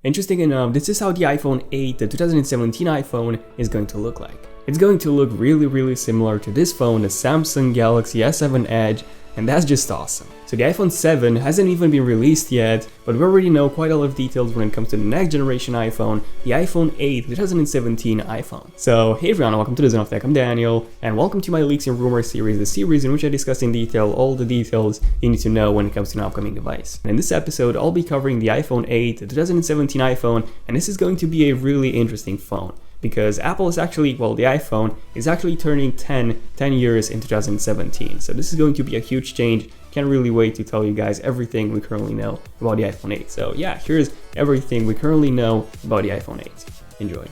Interesting enough, this is how the iPhone 8, the 2017 iPhone, is going to look like. It's going to look really similar to this phone, the Samsung Galaxy S7 Edge, and that's just awesome. So the iPhone 7 hasn't even been released yet, but we already know quite a lot of details when it comes to the next generation iPhone, the iPhone 8, 2017 iPhone. So hey everyone, welcome to the Zone of Tech, I'm Daniel, and welcome to my Leaks and Rumors series, the series in which I discuss in detail all the details you need to know when it comes to an upcoming device. And in this episode, I'll be covering the iPhone 8, the 2017 iPhone, and this is going to be a really interesting phone, because Apple is actually, well, the iPhone is actually turning 10 years in 2017. So this is going to be a huge change. Can't really wait to tell you guys everything we currently know about the iPhone 8. So yeah, here's everything we currently know about the iPhone 8. Enjoy.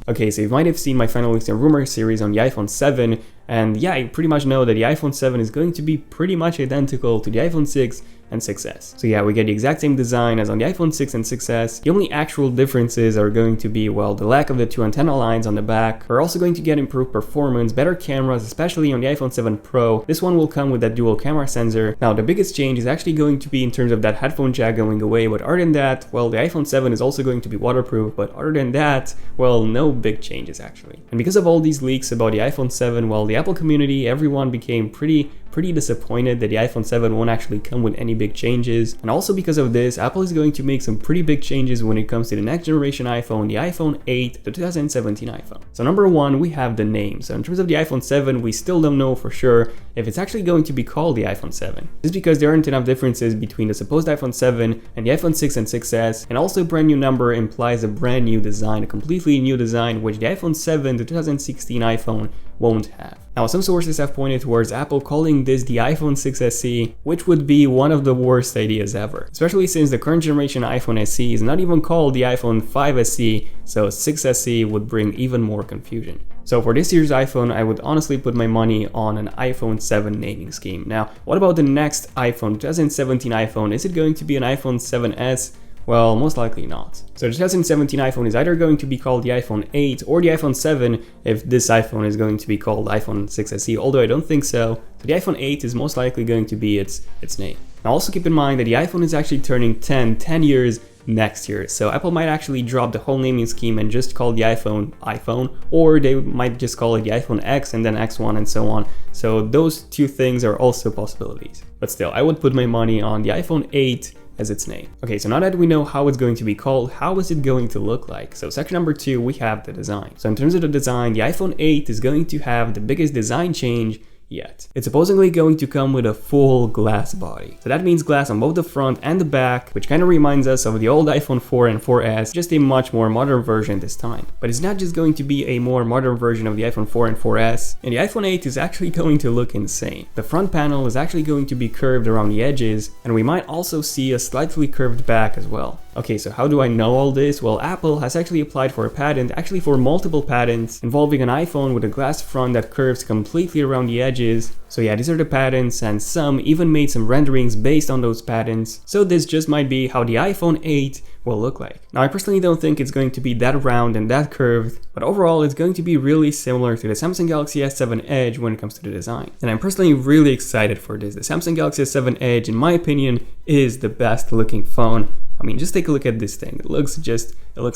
Okay, so you might have seen my final Leaks and Rumors series on the iPhone 7, and yeah, you pretty much know that the iPhone 7 is going to be pretty much identical to the iPhone 6 and 6S. So yeah, we get the exact same design as on the iPhone 6 and 6S. The only actual differences are going to be, well, the lack of the two antenna lines on the back. We're also going to get improved performance, better cameras, especially on the iPhone 7 Pro. This one will come with that dual camera sensor. Now, the biggest change is actually going to be in terms of that headphone jack going away, but other than that, well, the iPhone 7 is also going to be waterproof, but other than that, well, no big changes actually. And because of all these leaks about the iPhone 7, well, the Apple community, everyone became pretty disappointed that the iPhone 7 won't actually come with any big changes. And also because of this, Apple is going to make some pretty big changes when it comes to the next generation iPhone, the iPhone 8, the 2017 iPhone. So number one, we have the name. So in terms of the iPhone 7, we still don't know for sure if it's actually going to be called the iPhone 7. This is because there aren't enough differences between the supposed iPhone 7 and the iPhone 6 and 6S, and also a brand new number implies a brand new design, a completely new design, which the iPhone 7, the 2016 iPhone, won't have. Now, some sources have pointed towards Apple calling this the iPhone 6 SE, which would be one of the worst ideas ever, especially since the current generation iPhone SE is not even called the iPhone 5 SE, so 6 SE would bring even more confusion. So for this year's iPhone, I would honestly put my money on an iPhone 7 naming scheme. Now, what about the next iPhone, 2017 iPhone? Is it going to be an iPhone 7S? Well, most likely not. So the 2017 iPhone is either going to be called the iPhone 8 or the iPhone 7 if this iPhone is going to be called iPhone 6 SE, although I don't think so. So the iPhone 8 is most likely going to be its name. Now also keep in mind that the iPhone is actually turning 10 years next year, so Apple might actually drop the whole naming scheme and just call the iPhone, or they might just call it the iPhone X and then X1 and so on. So those two things are also possibilities. But still, I would put my money on the iPhone 8 as its name. Okay, so now that we know how it's going to be called, how is it going to look like? So section number 2, we have the design. So in terms of the design, the iPhone 8 is going to have the biggest design change yet. It's supposedly going to come with a full glass body. So that means glass on both the front and the back, which kind of reminds us of the old iPhone 4 and 4S, just a much more modern version this time. But it's not just going to be a more modern version of the iPhone 4 and 4S, and the iPhone 8 is actually going to look insane. The front panel is actually going to be curved around the edges, and we might also see a slightly curved back as well. Okay, so how do I know all this? Well, Apple has actually applied for a patent, actually for multiple patents, involving an iPhone with a glass front that curves completely around the edges. So yeah, these are the patents, and some even made some renderings based on those patents. So this just might be how the iPhone 8 will look like. Now, I personally don't think it's going to be that round and that curved, but overall it's going to be really similar to the Samsung Galaxy S7 Edge when it comes to the design. And I'm personally really excited for this. The Samsung Galaxy S7 Edge, in my opinion, is the best looking phone. I mean, just take a look at this thing. It looks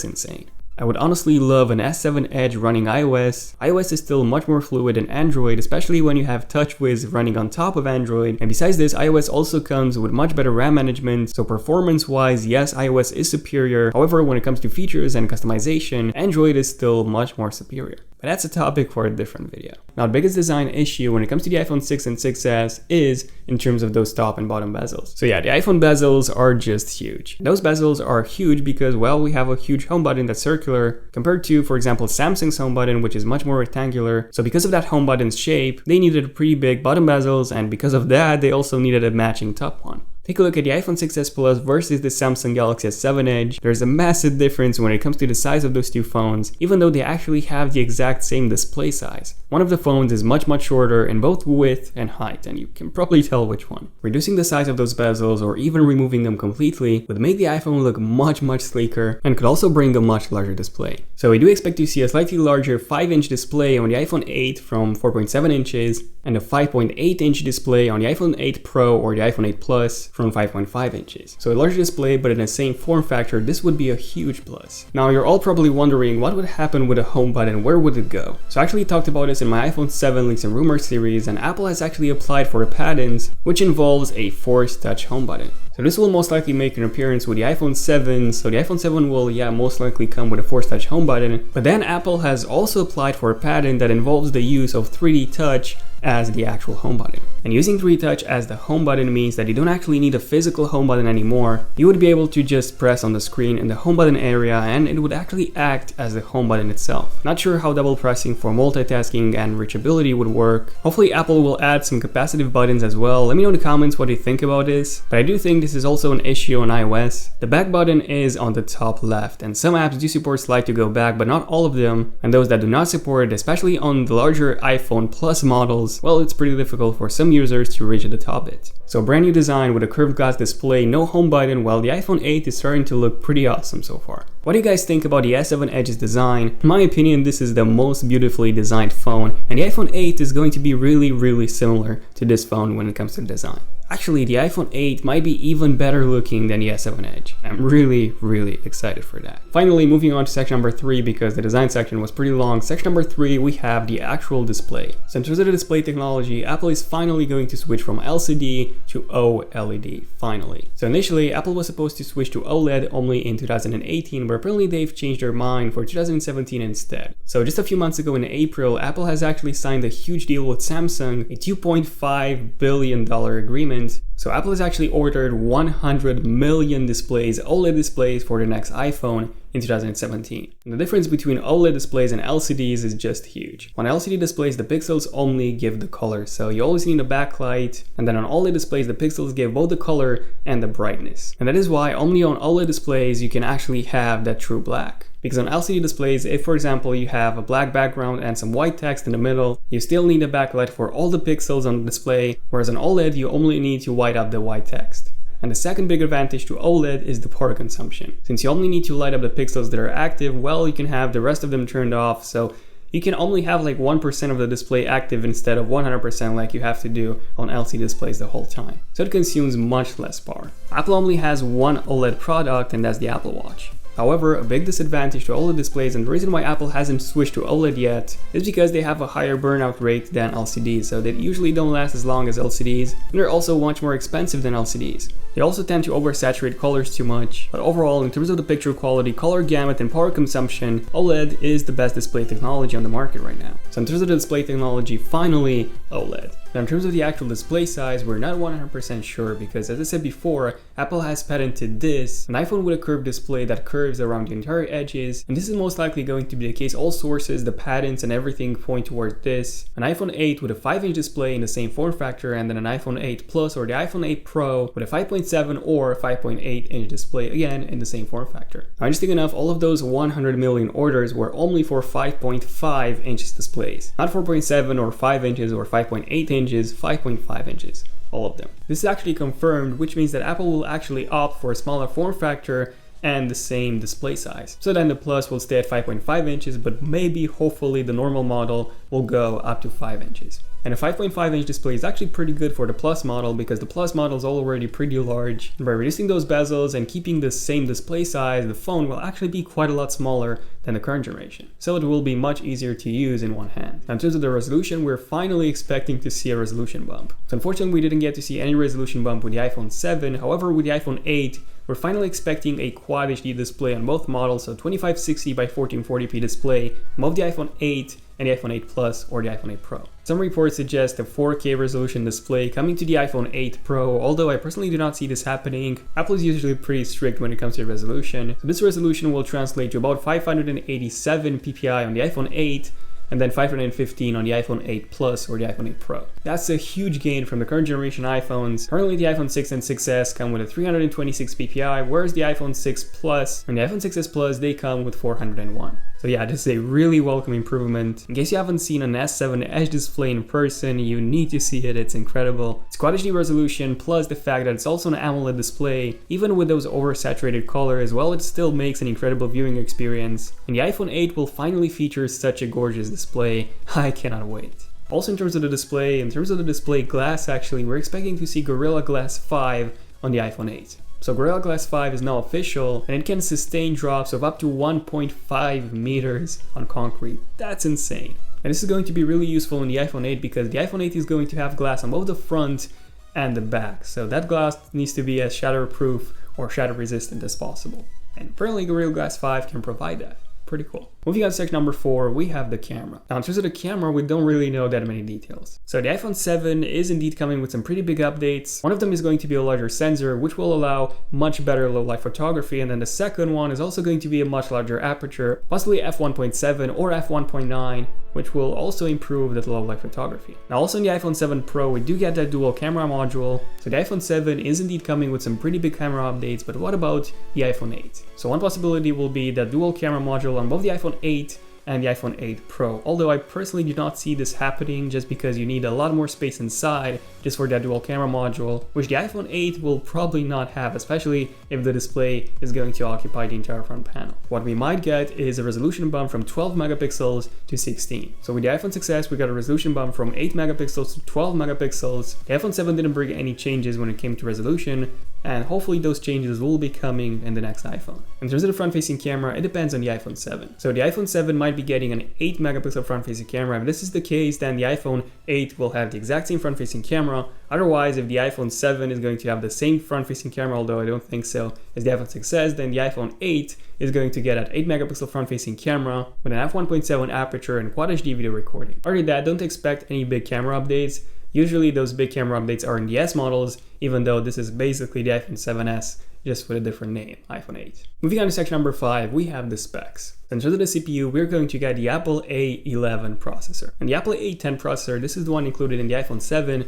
insane. I would honestly love an S7 Edge running iOS. iOS is still much more fluid than Android, especially when you have TouchWiz running on top of Android. And besides this, iOS also comes with much better RAM management, so performance-wise, yes, iOS is superior. However, when it comes to features and customization, Android is still much more superior. But that's a topic for a different video. Now, the biggest design issue when it comes to the iPhone 6 and 6S is in terms of those top and bottom bezels. So yeah, the iPhone bezels are just huge. Those bezels are huge because, well, we have a huge home button that's circular compared to, for example, Samsung's home button, which is much more rectangular. So because of that home button's shape, they needed pretty big bottom bezels, and because of that, they also needed a matching top one. Take a look at the iPhone 6s Plus versus the Samsung Galaxy S7 Edge. There's a massive difference when it comes to the size of those two phones, even though they actually have the exact same display size. One of the phones is much shorter in both width and height, and you can probably tell which one. Reducing the size of those bezels or even removing them completely would make the iPhone look much sleeker and could also bring a much larger display. So we do expect to see a slightly larger 5-inch display on the iPhone 8 from 4.7 inches and a 5.8-inch display on the iPhone 8 Pro or the iPhone 8 Plus from 5.5 inches. So a larger display but in the same form factor, this would be a huge plus. Now you're all probably wondering what would happen with a home button, where would it go? So I actually talked about this in my iPhone 7 Leaks and Rumors series, and Apple has actually applied for a patent which involves a Force Touch home button. So this will most likely make an appearance with the iPhone 7, so the iPhone 7 will most likely come with a Force Touch home button, but then Apple has also applied for a patent that involves the use of 3D Touch as the actual home button. And using 3D Touch as the home button means that you don't actually need a physical home button anymore. You would be able to just press on the screen in the home button area and it would actually act as the home button itself. Not sure how double pressing for multitasking and reachability would work. Hopefully Apple will add some capacitive buttons as well. Let me know in the comments what you think about this. But I do think this is also an issue on iOS. The back button is on the top left and some apps do support slide to go back, but not all of them. And those that do not support it, especially on the larger iPhone Plus models, well, it's pretty difficult for some users to reach the top bit. So brand new design with a curved glass display, no home button, while the iPhone 8 is starting to look pretty awesome so far. What do you guys think about the S7 Edge's design? In my opinion, this is the most beautifully designed phone, and the iPhone 8 is going to be really similar to this phone when it comes to design. Actually, the iPhone 8 might be even better looking than the S7 Edge. I'm really excited for that. Finally, moving on to section number 3, because the design section was pretty long. Section number 3, we have the actual display. So in terms of the display technology, Apple is finally going to switch from LCD to OLED, finally. So initially, Apple was supposed to switch to OLED only in 2018, but apparently they've changed their mind for 2017 instead. So just a few months ago in April, Apple has actually signed a huge deal with Samsung, a $2.5 billion agreement. So Apple has actually ordered 100 million displays, OLED displays, for the next iPhone in 2017. And the difference between OLED displays and LCDs is just huge. On LCD displays, the pixels only give the color, so you always need a backlight, and then on OLED displays, the pixels give both the color and the brightness. And that is why only on OLED displays you can actually have that true black. Because on LCD displays, if for example you have a black background and some white text in the middle, you still need a backlight for all the pixels on the display, whereas on OLED you only need to white up the white text. And the second big advantage to OLED is the power consumption. Since you only need to light up the pixels that are active, well, you can have the rest of them turned off, so you can only have like 1% of the display active instead of 100% like you have to do on LCD displays the whole time. So it consumes much less power. Apple only has one OLED product, and that's the Apple Watch. However, a big disadvantage to OLED displays, and the reason why Apple hasn't switched to OLED yet, is because they have a higher burnout rate than LCDs, so they usually don't last as long as LCDs, and they're also much more expensive than LCDs. They also tend to oversaturate colors too much, but overall, in terms of the picture quality, color gamut, and power consumption, OLED is the best display technology on the market right now. So in terms of the display technology, finally, OLED. Now in terms of the actual display size, we're not 100% sure because, as I said before, Apple has patented this, an iPhone with a curved display that curves around the entire edges, and this is most likely going to be the case. All sources, the patents, and everything point towards this. An iPhone 8 with a 5-inch display in the same form factor, and then an iPhone 8 Plus or the iPhone 8 Pro with a 5.7 or 5.8-inch display, again in the same form factor. Now, interesting enough, all of those 100 million orders were only for 5.5 inches displays, not 4.7 or 5 inches or 5.8 inches, 5.5 inches. All of them. This is actually confirmed, which means that Apple will actually opt for a smaller form factor and the same display size. So then the Plus will stay at 5.5 inches, but maybe, hopefully, the normal model will go up to 5 inches. And a 5.5-inch display is actually pretty good for the Plus model because the Plus model is already pretty large. And by reducing those bezels and keeping the same display size, the phone will actually be quite a lot smaller than the current generation. So it will be much easier to use in one hand. Now, in terms of the resolution, we're finally expecting to see a resolution bump. So unfortunately, we didn't get to see any resolution bump with the iPhone 7. However, with the iPhone 8, we're finally expecting a Quad HD display on both models, so 2560 by 1440p display on both the iPhone 8 and the iPhone 8 Plus or the iPhone 8 Pro. Some reports suggest a 4K resolution display coming to the iPhone 8 Pro, although I personally do not see this happening. Apple is usually pretty strict when it comes to resolution, so this resolution will translate to about 587 ppi on the iPhone 8 and then 515 on the iPhone 8 Plus or the iPhone 8 Pro. That's a huge gain from the current generation iPhones. Currently the iPhone 6 and 6s come with a 326 ppi, whereas the iPhone 6 Plus and the iPhone 6s Plus, they come with 401. So yeah, this is a really welcome improvement. In case you haven't seen an S7 Edge display in person, you need to see it, it's incredible. It's Quad HD resolution, plus the fact that it's also an AMOLED display. Even with those oversaturated colors, well, it still makes an incredible viewing experience. And the iPhone 8 will finally feature such a gorgeous display. I cannot wait. Also in terms of the display glass actually, we're expecting to see Gorilla Glass 5 on the iPhone 8. So Gorilla Glass 5 is now official, and it can sustain drops of up to 1.5 meters on concrete. That's insane. And this is going to be really useful in the iPhone 8 because the iPhone 8 is going to have glass on both the front and the back. So that glass needs to be as shatterproof or shatter resistant as possible. And apparently Gorilla Glass 5 can provide that. Pretty cool. Moving on to section number 4, we have the camera. Now in terms of the camera, we don't really know that many details. So the iPhone 7 is indeed coming with some pretty big updates. One of them is going to be a larger sensor, which will allow much better low light photography, and then the second one is also going to be a much larger aperture, possibly f1.7 or f1.9, which will also improve the low light photography. Now also in the iPhone 7 Pro, we do get that dual camera module. So the iPhone 7 is indeed coming with some pretty big camera updates, but what about the iPhone 8? So one possibility will be that dual camera module on both the iPhone 8 and the iPhone 8 Pro, although I personally do not see this happening just because you need a lot more space inside just for that dual camera module, which the iPhone 8 will probably not have, especially if the display is going to occupy the entire front panel. What we might get is a resolution bump from 12 megapixels to 16. So with the iPhone 6s, we got a resolution bump from 8 megapixels to 12 megapixels. The iPhone 7 didn't bring any changes when it came to resolution, and hopefully those changes will be coming in the next iPhone. In terms of the front-facing camera, it depends on the iPhone 7. So the iPhone 7 might be getting an 8 megapixel front-facing camera. If this is the case, then the iPhone 8 will have the exact same front-facing camera. Otherwise, if the iPhone 7 is going to have the same front-facing camera, although I don't think so, as the iPhone 6s, then the iPhone 8 is going to get an 8 megapixel front-facing camera with an f1.7 aperture and Quad HD video recording. Other than that, don't expect any big camera updates. Usually those big camera updates are in the S models, even though this is basically the iPhone 7s, just with a different name, iPhone 8. Moving on to section number 5, we have the specs. In terms of the CPU, we're going to get the Apple A11 processor. And the Apple A10 processor, this is the one included in the iPhone 7.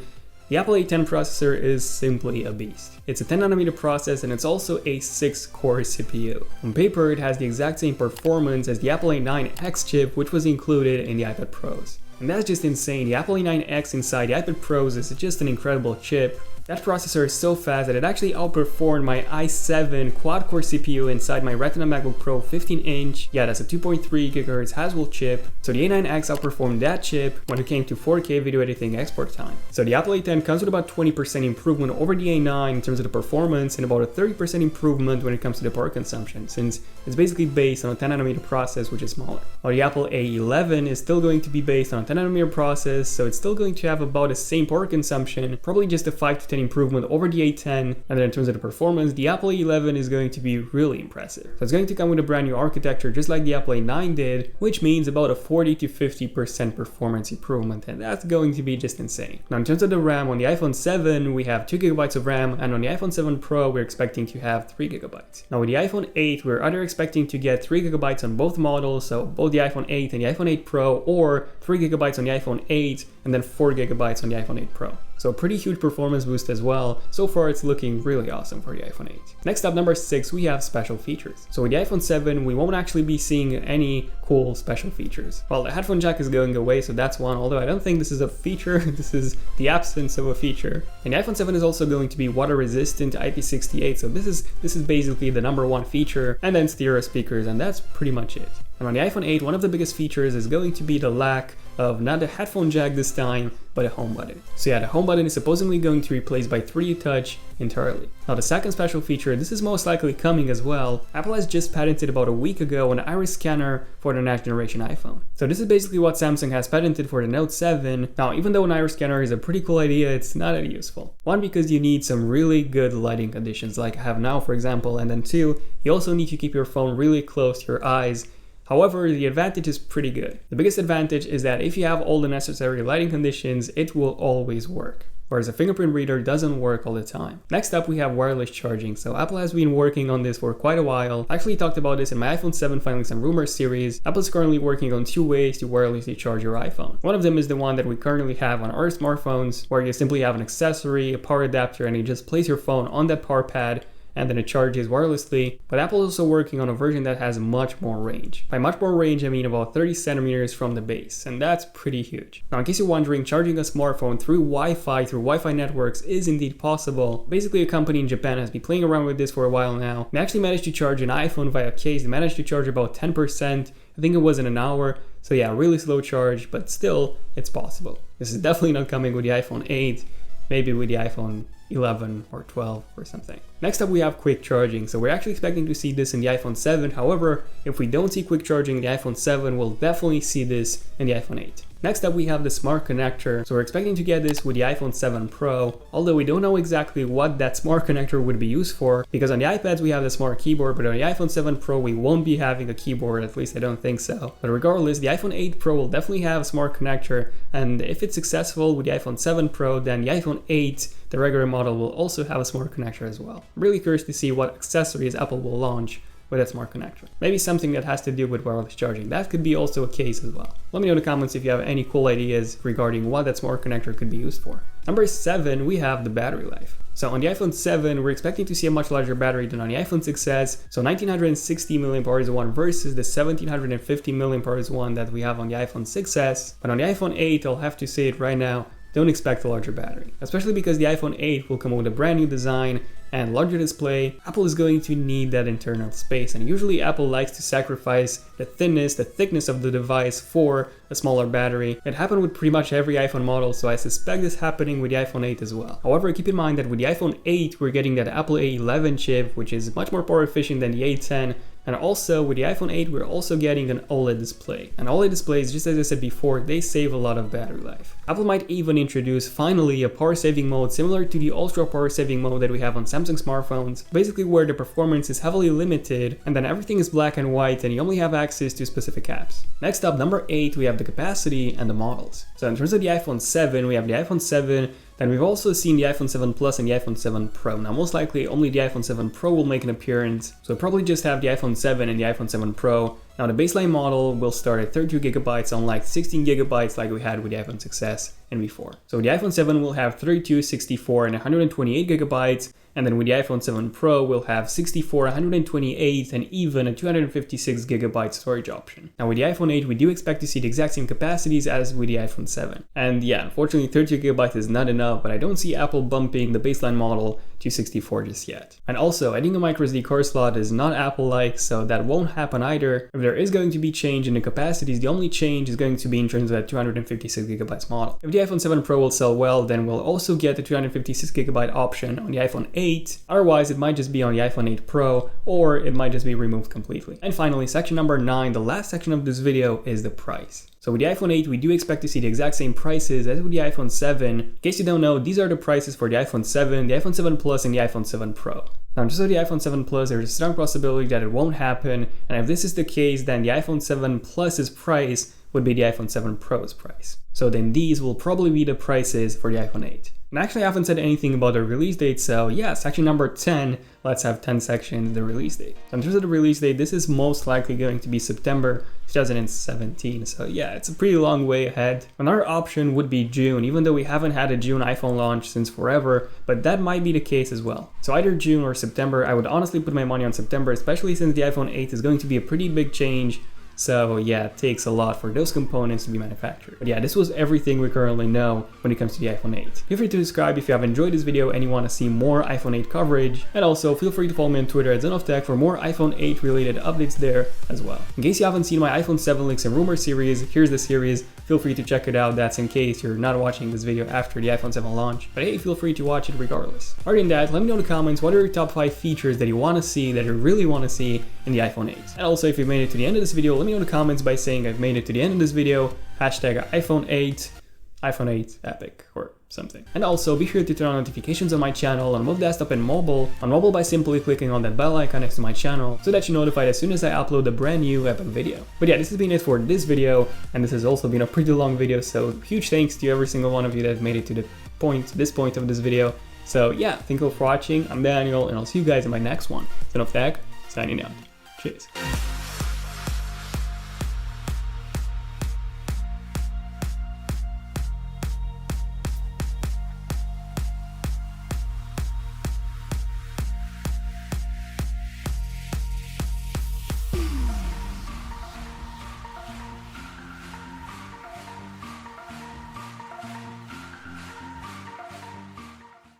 The Apple A10 processor is simply a beast. It's a 10nm process and it's also a 6-core CPU. On paper, it has the exact same performance as the Apple A9X chip, which was included in the iPad Pros. And that's just insane. The Apple A9X inside the iPad Pros is just an incredible chip. That processor is so fast that it actually outperformed my i7 quad-core CPU inside my Retina MacBook Pro 15-inch. Yeah, that's a 2.3 GHz Haswell chip. So the A9X outperformed that chip when it came to 4K video editing export time. So the Apple A10 comes with about 20% improvement over the A9 in terms of the performance and about a 30% improvement when it comes to the power consumption, since it's basically based on a 10nm process, which is smaller. While the Apple A11 is still going to be based on a 10nm process, so it's still going to have about the same power consumption, probably just a 5 to 10 improvement over the A10, and then in terms of the performance, the Apple A11 is going to be really impressive. So it's going to come with a brand new architecture just like the Apple A9 did, which means about a 40 to 50% performance improvement, and that's going to be just insane. Now in terms of the RAM, on the iPhone 7 we have 2GB of RAM, and on the iPhone 7 Pro we're expecting to have 3GB. Now with the iPhone 8 we're either expecting to get 3GB on both models, so both the iPhone 8 and the iPhone 8 Pro, or 3GB on the iPhone 8 and then 4GB on the iPhone 8 Pro. So a pretty huge performance boost as well. So far it's looking really awesome for the iPhone 8. Next up, number 6, we have special features. So with the iPhone 7 we won't actually be seeing any cool special features. Well, the headphone jack is going away, so that's one, although I don't think this is a feature, this is the absence of a feature. And the iPhone 7 is also going to be water resistant to IP68, so this is basically the number one feature, and then stereo speakers, and that's pretty much it. And on the iPhone 8, one of the biggest features is going to be the lack of not a headphone jack this time, but a home button. So yeah, the home button is supposedly going to be replaced by 3D Touch entirely. Now the second special feature, this is most likely coming as well. Apple has just patented about a week ago an iris scanner for the next generation iPhone. So this is basically what Samsung has patented for the Note 7. Now even though an iris scanner is a pretty cool idea, it's not that useful. One, because you need some really good lighting conditions like I have now, for example, and then two, you also need to keep your phone really close to your eyes. However, the advantage is pretty good. The biggest advantage is that if you have all the necessary lighting conditions, it will always work. whereas a fingerprint reader doesn't work all the time. Next up, we have wireless charging. So Apple has been working on this for quite a while. I actually talked about this in my iPhone 7 Findings and Rumors series. Apple is currently working on 2 ways to wirelessly charge your iPhone. One of them is the one that we currently have on our smartphones, where you simply have an accessory, a power adapter, and you just place your phone on that power pad and then it charges wirelessly. But Apple is also working on a version that has much more range. By much more range, I mean about 30 centimeters from the base, and that's pretty huge. Now, in case you're wondering, charging a smartphone through Wi-Fi networks is indeed possible. Basically, a company in Japan has been playing around with this for a while now. They actually managed to charge an iPhone via case. They managed to charge about 10%. I think it was in an hour. So yeah, really slow charge, but still, it's possible. This is definitely not coming with the iPhone 8, maybe with the iPhone 11 or 12 or something. Next up, we have quick charging. So we're actually expecting to see this in the iPhone 7. However, if we don't see quick charging in the iPhone 7, we'll definitely see this in the iPhone 8. Next up, we have the smart connector. So we're expecting to get this with the iPhone 7 Pro, although we don't know exactly what that smart connector would be used for, because on the iPads we have the smart keyboard, but on the iPhone 7 Pro we won't be having a keyboard, at least I don't think so. But regardless, the iPhone 8 Pro will definitely have a smart connector, and if it's successful with the iPhone 7 Pro, then the iPhone 8, the regular model, will also have a smart connector as well. I'm really curious to see what accessories Apple will launch with that smart connector. Maybe something that has to do with wireless charging. That could be also a case as well. Let me know in the comments if you have any cool ideas regarding what that smart connector could be used for. Number 7, we have the battery life. So on the iPhone 7, we're expecting to see a much larger battery than on the iPhone 6s. So 1960 mAh one versus the 1750 mAh one that we have on the iPhone 6s. But on the iPhone 8, I'll have to say it right now, don't expect a larger battery, especially because the iPhone 8 will come with a brand new design and larger display. Apple is going to need that internal space, and usually Apple likes to sacrifice the thickness of the device for a smaller battery. It happened with pretty much every iPhone model, so I suspect this happening with the iPhone 8 as well. However, keep in mind that with the iPhone 8, we're getting that Apple A11 chip, which is much more power efficient than the A10. And also with the iPhone 8, we're also getting an OLED display. And OLED displays, just as I said before, they save a lot of battery life. Apple might even introduce finally a power saving mode similar to the ultra power saving mode that we have on Samsung smartphones, basically where the performance is heavily limited and then everything is black and white and you only have access to specific apps. Next up, number 8, we have the capacity and the models. So in terms of the iPhone 7, we have the iPhone 7, then we've also seen the iPhone 7 Plus and the iPhone 7 Pro. Now most likely only the iPhone 7 Pro will make an appearance, so we'll probably just have the iPhone 7 and the iPhone 7 Pro. Now the baseline model will start at 32GB, unlike 16GB like we had with the iPhone 6s and before. So the iPhone 7 will have 32, 64, and 128GB, and then with the iPhone 7 Pro we'll have 64, 128, and even a 256GB storage option. Now with the iPhone 8 we do expect to see the exact same capacities as with the iPhone 7. And yeah, unfortunately 32GB is not enough, but I don't see Apple bumping the baseline model to 64 just yet. And also, adding a microSD card slot is not Apple-like, so that won't happen either. If there is going to be change in the capacities, the only change is going to be in terms of that 256GB model. If the iPhone 7 Pro will sell well, then we'll also get the 256GB option on the iPhone 8. Otherwise, it might just be on the iPhone 8 Pro, or it might just be removed completely. And finally, section number 9, the last section of this video, is the price. So with the iPhone 8, we do expect to see the exact same prices as with the iPhone 7. In case you don't know, these are the prices for the iPhone 7, the iPhone 7 Plus, and the iPhone 7 Pro. Now, just with the iPhone 7 Plus, there's a strong possibility that it won't happen, and if this is the case, then the iPhone 7 Plus's price would be the iPhone 7 Pro's price. So then these will probably be the prices for the iPhone 8. And actually, I haven't said anything about the release date, so yeah, section number 10, let's have 10 sections, the release date. So in terms of the release date, this is most likely going to be September 2017, so yeah, it's a pretty long way ahead. Another option would be June, even though we haven't had a June iPhone launch since forever, but that might be the case as well. So either June or September. I would honestly put my money on September, especially since the iPhone 8 is going to be a pretty big change. So yeah, it takes a lot for those components to be manufactured. But yeah, this was everything we currently know when it comes to the iPhone 8. Feel free to subscribe if you have enjoyed this video and you want to see more iPhone 8 coverage. And also feel free to follow me on Twitter at ZenofTech for more iPhone 8 related updates there as well. In case you haven't seen my iPhone 7 Leaks and Rumors series, here's the series. Feel free to check it out. That's in case you're not watching this video after the iPhone 7 launch. But hey, feel free to watch it regardless. Other than that, let me know in the comments what are your top 5 features that you want to see, that you really want to see in the iPhone 8. And also, if you've made it to the end of this video, let me know in the comments by saying I've made it to the end of this video, hashtag iPhone 8 epic, or something. And also be sure to turn on notifications on my channel on both desktop and mobile. On mobile by simply clicking on that bell icon next to my channel so that you're notified as soon as I upload a brand new epic video. But yeah, this has been it for this video, and this has also been a pretty long video, so huge thanks to every single one of you that have made it to this point of this video. So yeah, thank you all for watching. I'm Daniel, and I'll see you guys in my next one. Son of Tech, signing out. Cheers.